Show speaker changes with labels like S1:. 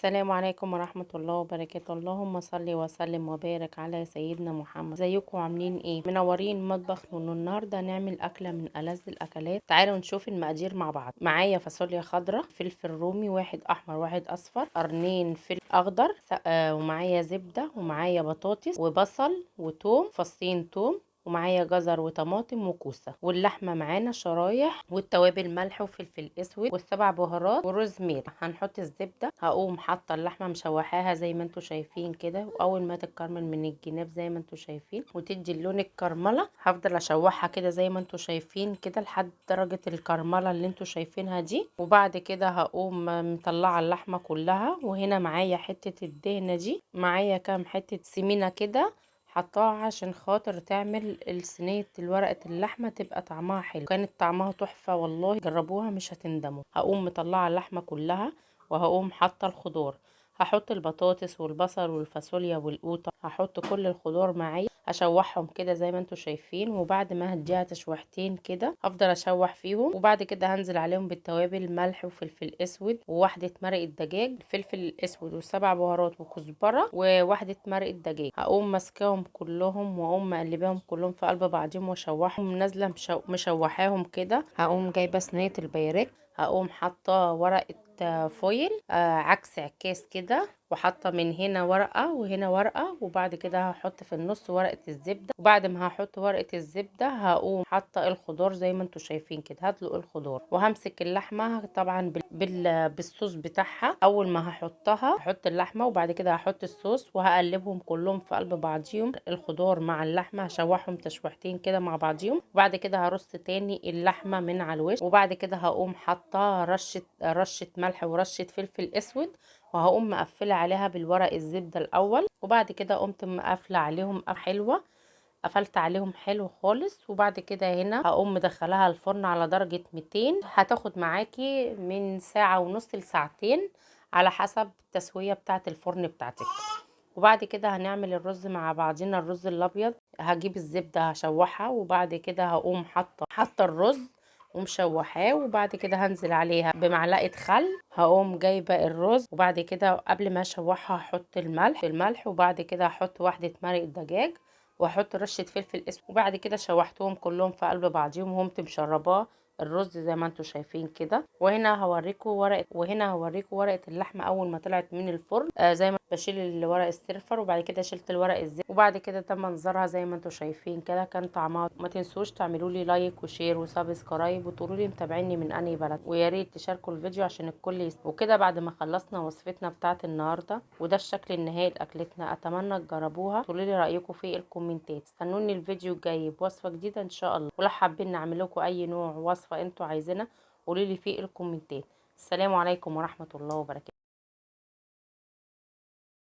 S1: السلام عليكم ورحمة الله وبركاته. اللهم صل وسلم وبارك على سيدنا محمد. ازيكم عاملين ايه؟ منورين مطبخ نونو. النهارده هنعمل اكله من ألذ الاكلات. تعالوا نشوف المقادير مع بعض. معايا فاصوليا خضراء، فلفل رومي واحد احمر واحد اصفر، قرنين فلفل اخضر، ومعايا زبده، ومعايا بطاطس وبصل وتوم، فصين توم، ومعايا جزر وطماطم وكوسه، واللحمه معانا شرايح، والتوابل ملح وفلفل اسود والسبع بهارات وروزميري. هنحط الزبده، هقوم حاطه اللحمه مشوحاها زي ما انتم شايفين كده، واول ما تتكرمل من الجناب زي ما انتم شايفين وتدي اللون الكرمله، هفضل اشوحها كده زي ما انتم شايفين كده لحد درجه الكرمله اللي انتم شايفينها دي. وبعد كده هقوم مطلعه اللحمه كلها، وهنا معايا حته الدهنه دي، معايا كام حته سمينه كده حطاها عشان خاطر تعمل الصينيه الورقه اللحمه تبقى طعمها حلو. كانت طعمها تحفه والله، جربوها مش هتندموا. هقوم مطلعه اللحمه كلها وهقوم حاطه الخضار. هحط البطاطس والبصل والفاصوليا والقوطه، هحط كل الخضار معايا، هشوحهم كده زي ما انتم شايفين. وبعد ما هديها تشويحتين كده هفضل اشوح فيهم، وبعد كده هنزل عليهم بالتوابل ملح وفلفل اسود وواحده مرقه دجاج، الفلفل الاسود وسبع بهارات وكزبره وواحده مرقه دجاج. هقوم ماسكاهم كلهم واقوم مقلباهم كلهم في قلب بعضهم واشوحهم، نازله مشوحاهم كده. هقوم جايبه صينيه البيرك، هقوم حاطه ورقه فويل عكس عكاس كده، وحاطه من هنا ورقه وهنا ورقه، وبعد كده هحط في النص ورقه الزبده. وبعد ما هحط ورقه الزبده هقوم حاطه الخضار زي ما انتم شايفين كده. هدلق الخضار وهمسك اللحمه طبعا بالصوص بتاعها. اول ما هحط اللحمه وبعد كده هحط الصوص وهقلبهم كلهم في قلب بعضيهم، الخضار مع اللحمه هشوحهم تشويحتين كده مع بعضيهم. وبعد كده هرص تاني اللحمه من على الوش، وبعد كده هقوم حاطه رشه ملح ورشه فلفل اسود، وهقوم مقفله عليها بالورق الزبده الاول. وبعد كده قمت مقفله عليهم حلوه، قفلت عليهم حلو خالص. وبعد كده هنا هقوم مدخلاها الفرن على درجه 200، هتاخد معاكي من ساعه ونص لساعتين على حسب التسويه بتاعه الفرن بتاعتك. وبعد كده هنعمل الرز مع بعضنا. الرز الابيض هجيب الزبده هشوحها، وبعد كده هقوم حاطه الرز ومشوحاه، وبعد كده هنزل عليها بمعلقه خل. هقوم جايبه الرز، وبعد كده قبل ما اشوحها هحط الملح، وبعد كده هحط واحده مرق دجاج، واحط رشه فلفل اسود. وبعد كده شوحتهم كلهم في قلب بعضيهم وقمت مشرباه الرز زي ما انتم شايفين كده. وهنا هوريكم ورقه اللحمه اول ما طلعت من الفرن. زي ما بشيل الورق السيرفر، وبعد كده شلت الورق الزيت، وبعد كده ده منظرها زي ما انتم شايفين كده. كان طعمها. ما تنسوش تعملوا لي لايك وشير وسبسكرايب، وتقولوا لي متابعيني من انهي بلد، ويا ريت تشاركوا الفيديو عشان الكل وكده. بعد ما خلصنا وصفتنا بتاعت النهارده، وده الشكل النهائي لاكلتنا. اتمنى تجربوها، تقولوا لي رايكم في الكومنتات. استنوني الفيديو الجاي بوصفه جديده ان شاء الله. ولو حابين نعمل لكم اي نوع وصفه انتوا عايزينها قولوا لي في الكومنتات. السلام عليكم ورحمه الله وبركاته.